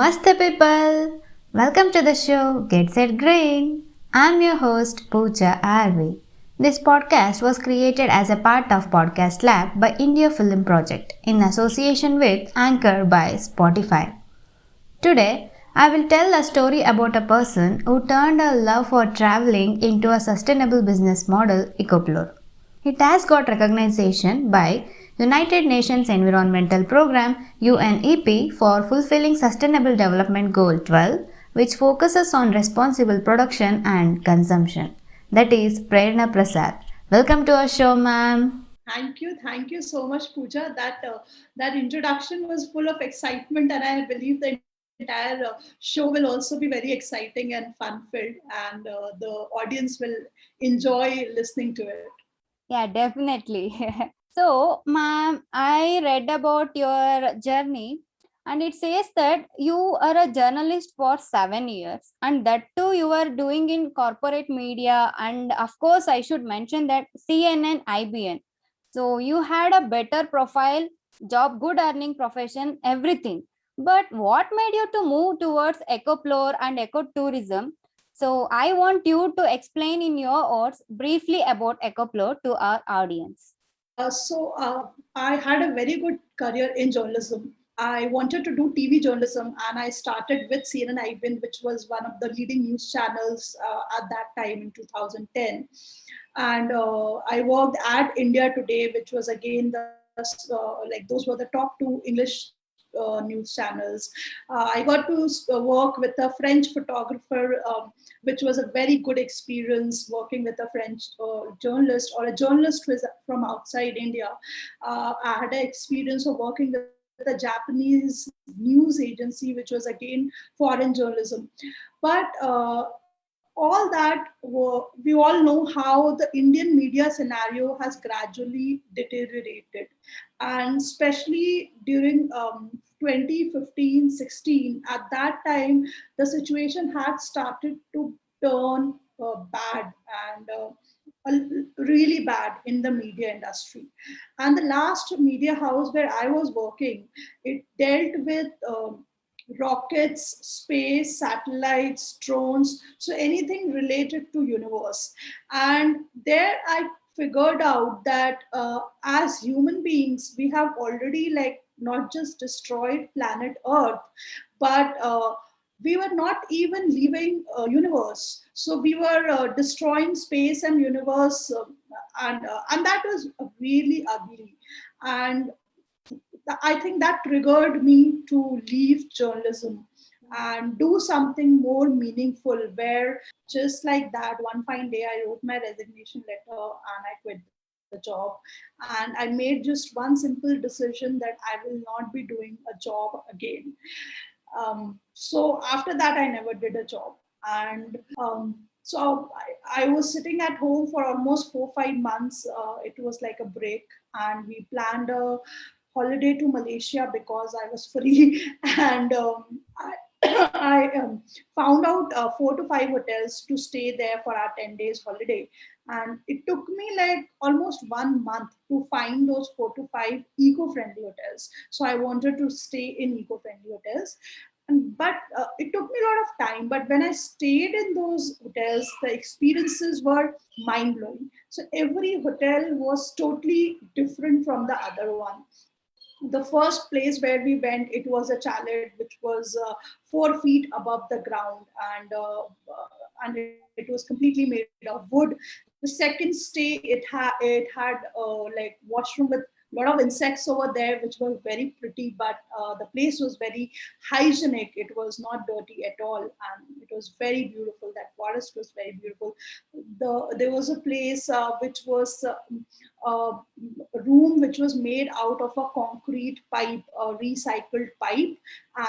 Namaste people! Welcome to the show Get Set Green. I'm your host Pooja R V. This podcast was created as a part of Podcast Lab by India Film Project in association with Anchor by Spotify. Today, I will tell a story about a person who turned a love for traveling into a sustainable business model, ECOPLORE. It has got recognition by United Nations Environmental Programme UNEP for fulfilling Sustainable Development Goal 12, which focuses on responsible production and consumption. That is Prerna Prasad. Welcome to our show, ma'am. Thank you so much, Pooja. That introduction was full of excitement, and I believe the entire show will also be very exciting and fun-filled, and the audience will enjoy listening to it. Yeah, definitely. So, ma'am, I read about your journey and it says that you are a journalist for 7 years and that too you are doing in corporate media. And of course, I should mention that CNN, IBN. So, you had a better profile, job, good earning profession, everything. But what made you to move towards ecoplore and ecotourism? So I want you to explain in your words briefly about EcoPlore to our audience. I had a very good career in journalism. I wanted to do TV journalism, and I started with CNN IBN, which was one of the leading news channels at that time in 2010. And I worked at India Today, which was again like those were the top two English news channels. I got to work with a French photographer, which was a very good experience working with a French journalist or a journalist who is from outside India. I had an experience of working with a Japanese news agency, which was again foreign journalism. But all that we all know how the Indian media scenario has gradually deteriorated, and especially during 2015-16, at that time the situation had started to turn bad and really bad in the media industry. And the last media house where I was working, it dealt with rockets, space, satellites, drones, so anything related to universe. And there I figured out that as human beings, we have already like not just destroyed planet Earth, but we were not even leaving universe. So we were destroying space and universe, and that was really ugly. And I think that triggered me to leave journalism and do something more meaningful. Where just like that, one fine day, I wrote my resignation letter and I quit the job. And I made just one simple decision that I will not be doing a job again. So after that, I never did a job. And I was sitting at home for almost 4 5 months. It was like a break, and we planned a holiday to Malaysia because I was free. And I found out 4 to 5 hotels to stay there for our 10 days holiday. And it took me like almost 1 month to find those 4 to 5 eco-friendly hotels. So I wanted to stay in eco-friendly hotels. But it took me a lot of time. But when I stayed in those hotels, the experiences were mind blowing. So every hotel was totally different from the other one. The first place where we went, it was a chalet which was 4 feet above the ground, and it was completely made of wood. The second stay, it had like washroom with lot of insects over there which were very pretty, but the place was very hygienic. It was not dirty at all, and it was very beautiful. That forest was very beautiful. There was a place which was a room which was made out of a concrete pipe, a recycled pipe,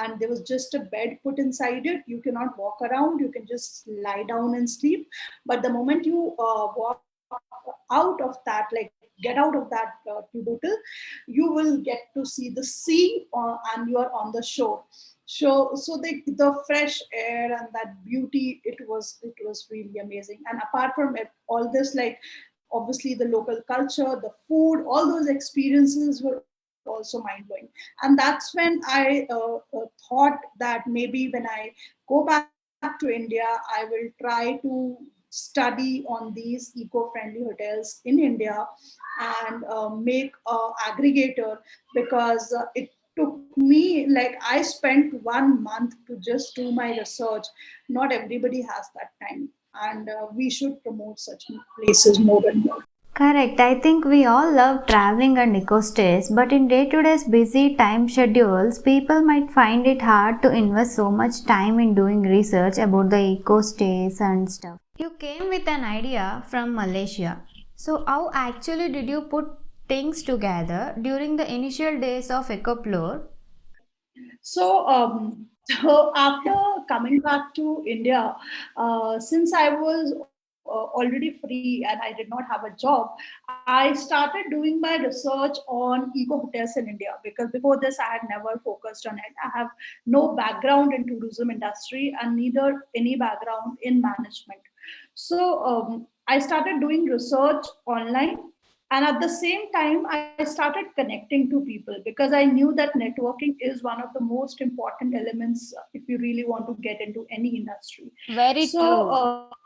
and there was just a bed put inside it. You cannot walk around, you can just lie down and sleep. But the moment you walk out of that, like get out of that cubicle, you will get to see the sea, and you are on the shore. So the fresh air and that beauty, it was really amazing. And apart from all this, like obviously the local culture, the food, all those experiences were also mind blowing. And that's when I thought that maybe when I go back to India, I will try to study on these eco-friendly hotels in India and make a aggregator, because it took me, like I spent 1 month to just do my research. Not everybody has that time, and we should promote such places more and more. Correct. I think we all love traveling and eco stays, but in day to day's busy time schedules, people might find it hard to invest so much time in doing research about the eco stays and stuff. You came with an idea from Malaysia. So, how actually did you put things together during the initial days of EcoPlore? So, so after coming back to India, since I was already free and I did not have a job, I started doing my research on eco hotels in India, because before this I had never focused on it. I have no background in tourism industry and neither any background in management. So I started doing research online, and at the same time I started connecting to people, because I knew that networking is one of the most important elements if you really want to get into any industry. Very So true.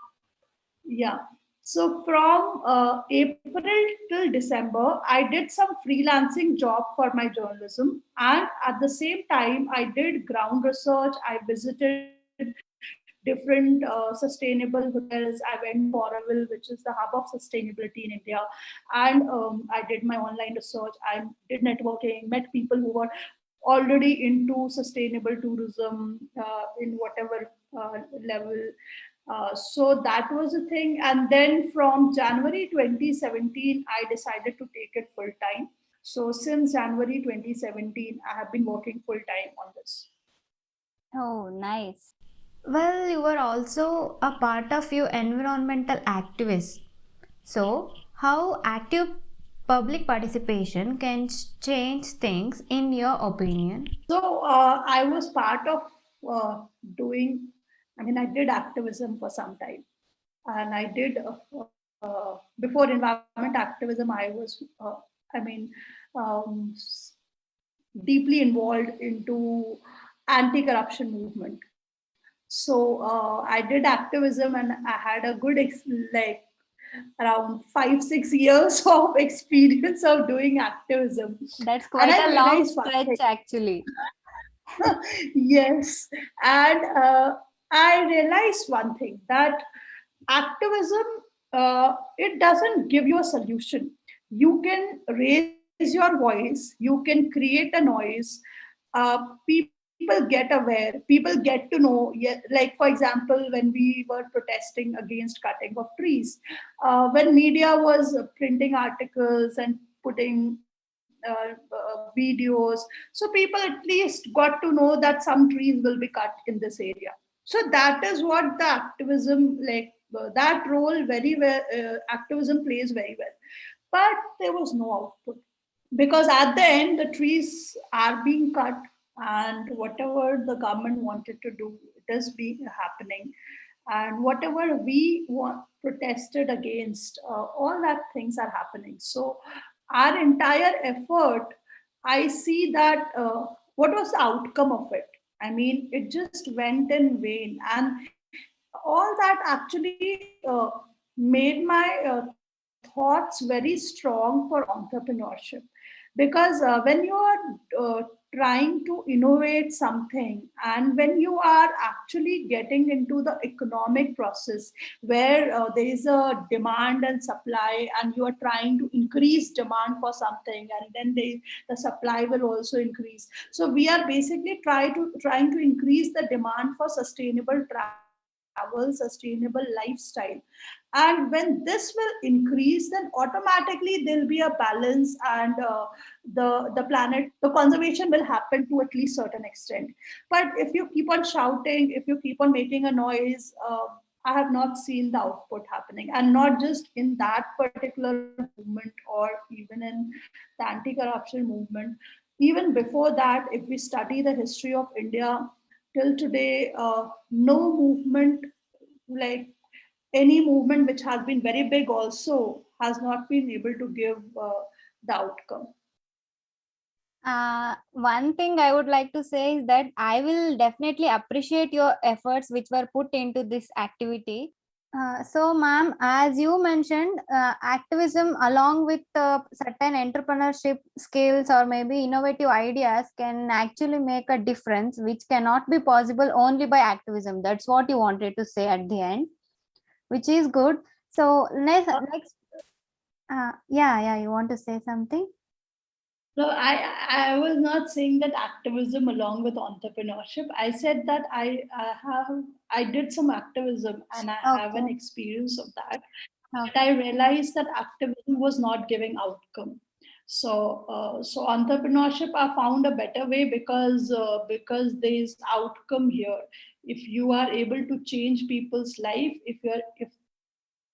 yeah, so from April till December I did some freelancing job for my journalism, and at the same time I did ground research. I visited different sustainable hotels. I went to Auroville, which is the hub of sustainability in India, and I did my online research. I did networking, met people who were already into sustainable tourism in whatever level. So that was a thing. And then from January 2017, I decided to take it full time. So since January 2017, I have been working full time on this. Oh, nice. Well, you were also a part of your environmental activists. So, how active public participation can change things in your opinion? So I was part of doing, I mean, I did activism for some time. And I did, before environment activism, I was, I mean, um, deeply involved into anti-corruption movement. So I did activism, and I had a good like around 5 6 years of experience of doing activism. That's And quite I a long realized one stretch, thing. actually. Yes, and I realized one thing, that activism, it doesn't give you a solution. You can raise your voice, you can create a noise. People get aware, people get to know. Yeah, like for example, when we were protesting against cutting of trees, when media was printing articles and putting videos, so people at least got to know that some trees will be cut in this area. So that is what the activism, like that role very well, activism plays very well. But there was no output, because at the end the trees are being cut, and whatever the government wanted to do, it is being happening. And whatever we want, protested against, all that things are happening. So our entire effort, I see that, what was the outcome of it? I mean, it just went in vain. And all that actually made my thoughts very strong for entrepreneurship. Because when you are trying to innovate something, and when you are actually getting into the economic process where there is a demand and supply, and you are trying to increase demand for something, and then the supply will also increase. So we are basically trying to increase the demand for sustainable travel, sustainable lifestyle. And when this will increase, then automatically there'll be a balance, and the planet, the conservation will happen to at least certain extent. But if you keep on shouting, if you keep on making a noise, I have not seen the output happening. And not just in that particular movement, or even in the anti-corruption movement. Even before that, if we study the history of India till today, no movement, like any movement which has been very big also, has not been able to give the outcome. One thing I would like to say is that I will definitely appreciate your efforts which were put into this activity. So, ma'am, as you mentioned, activism along with certain entrepreneurship skills or maybe innovative ideas can actually make a difference, which cannot be possible only by activism. That's what you wanted to say at the end, which is good. So, next, yeah, you want to say something? No, I was not saying that activism along with entrepreneurship. I said that I did some activism and I have an Okay, experience of that. But I okay. realized that activism was not giving outcome. So entrepreneurship, I found a better way, because there is outcome here. If you are able to change people's life, if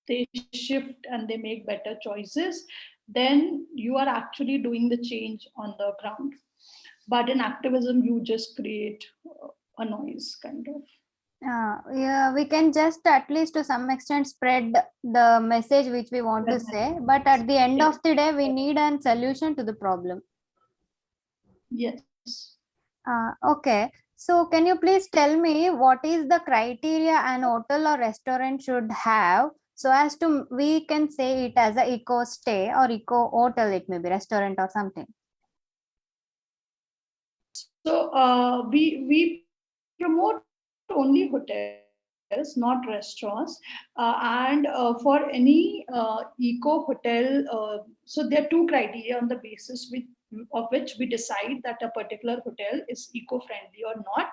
they shift and they make better choices, then you are actually doing the change on the ground. But in activism, you just create a noise, kind of. Yeah, we can just at least to some extent spread the message which we want to say, but at the end of Yes. the day, we need a solution to the problem. Yes. Okay, so can you please tell me what is the criteria an hotel or restaurant should have so as to we can say it as a eco stay or eco hotel, it may be restaurant or something. So we promote only hotels, not restaurants. And for any eco hotel, so there are two criteria on the basis of which we decide that a particular hotel is eco-friendly or not.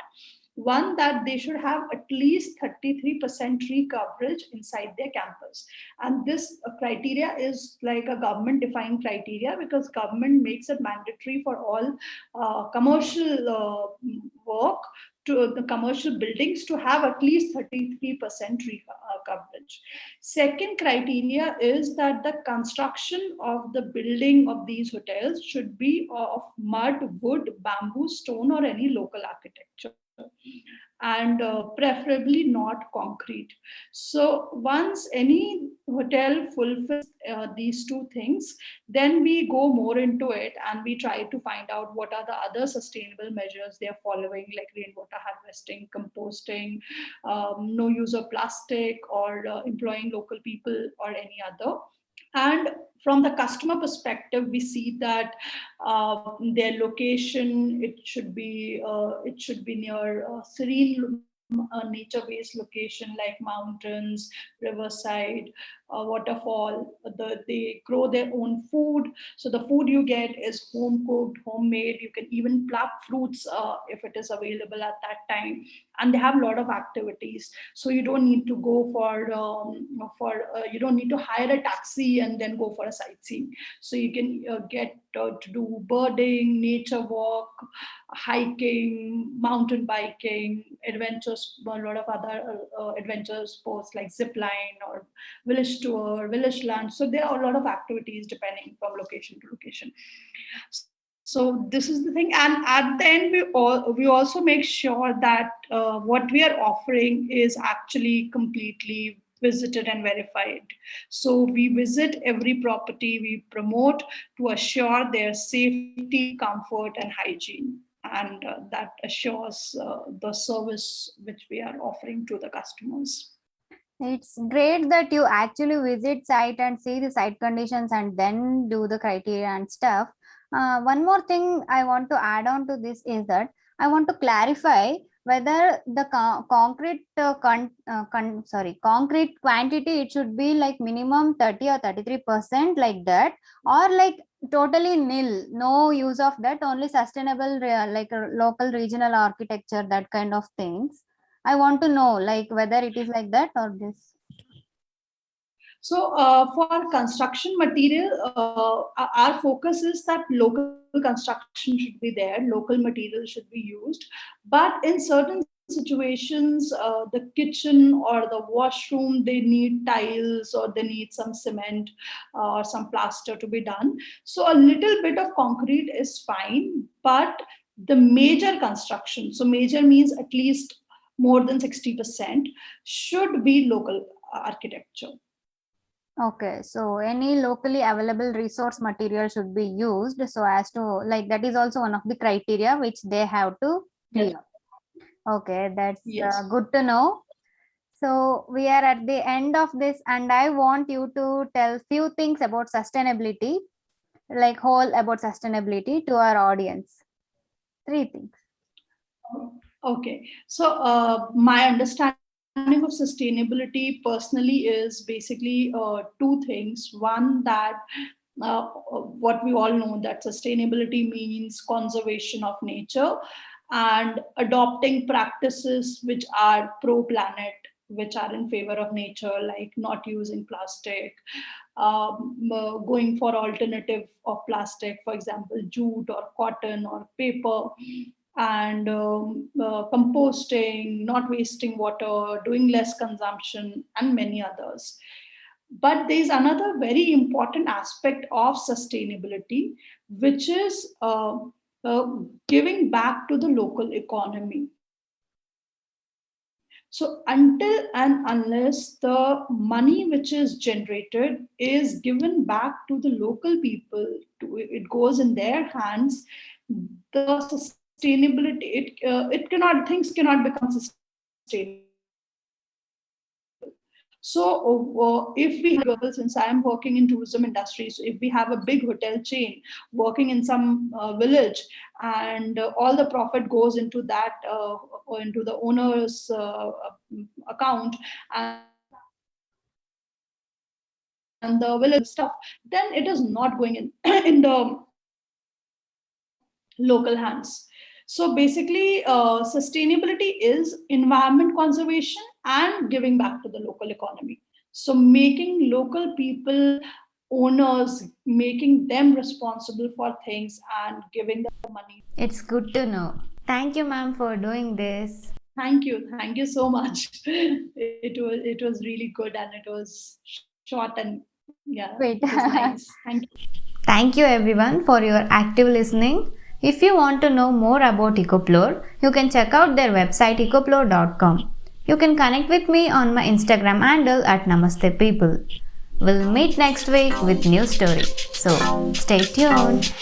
One, that they should have at least 33% tree coverage inside their campus. And this criteria is like a government defined criteria, because government makes it mandatory for all commercial work, to the commercial buildings, to have at least 33% tree coverage. Second criteria is that the construction of the building of these hotels should be of mud, wood, bamboo, stone, or any local architecture, and preferably not concrete. So once any hotel fulfills these two things, then we go more into it and we try to find out what are the other sustainable measures they are following, like rainwater harvesting, composting, no use of plastic, or employing local people, or any other. And from the customer perspective, we see that their location, it should be near serene nature based location, like mountains, riverside, waterfall. They grow their own food, so the food you get is home cooked, homemade. You can even pluck fruits if it is available at that time. And they have a lot of activities, so you don't need to go for you don't need to hire a taxi and then go for a sightseeing. So you can get to do birding, nature walk, hiking, mountain biking, adventures, a lot of other adventure sports like zip line or village tour, village lunch. So there are a lot of activities depending from location to location. So this is the thing, and at the end, we also make sure that what we are offering is actually completely visited and verified. So we visit every property, we promote to assure their safety, comfort, and hygiene, and that assures the service which we are offering to the customers. It's great that you actually visit site and see the site conditions and then do the criteria and stuff. One more thing I want to add on to this is that I want to clarify whether the concrete concrete quantity, it should be like minimum 30 or 33% like that, or like totally nil, no use of that, only sustainable like local regional architecture, that kind of things. I want to know like whether it is like that or this. So, for construction material, our focus is that local construction should be there, local material should be used. But in certain situations, the kitchen or the washroom, they need tiles or they need some cement or some plaster to be done. So, a little bit of concrete is fine, but the major construction, so major means at least more than 60%, should be local architecture. Okay, so any locally available resource material should be used so as to like that is also one of the criteria which they have to Yes. clear. Okay, that's Yes. good to know. So we are at the end of this, and I want you to tell few things about sustainability, like whole about sustainability to our audience. Three things. Okay. So, my understanding of sustainability personally is basically two things. One, that what we all know, that sustainability means conservation of nature and adopting practices which are pro planet, which are in favor of nature, like not using plastic, going for alternative of plastic, for example, jute or cotton or paper, and composting, not wasting water, doing less consumption, and many others. But there's another very important aspect of sustainability, which is uh, giving back to the local economy. So until and unless the money which is generated is given back to the local people, it goes in their hands, the sustainability, things cannot become sustainable. So if we have a big example, since I am working in tourism industry, so if we have a big hotel chain working in some village, and all the profit goes into that, or into the owner's account, and the village doesn't use that stuff, then it is not going in in the local hands. So basically, sustainability is environment conservation and giving back to the local economy. So making local people owners, making them responsible for things and giving them the money to do it. It's good to know. Thank you, ma'am, for doing this. Thank you so much. It was really good, and it was short, and yeah, it was Wait. nice. Thank you. Thank you everyone for your active listening. If you want to know more about EcoPlore, you can check out their website ecoplore.com. You can connect with me on my Instagram handle at Namaste People. We'll meet next week with new story. So stay tuned.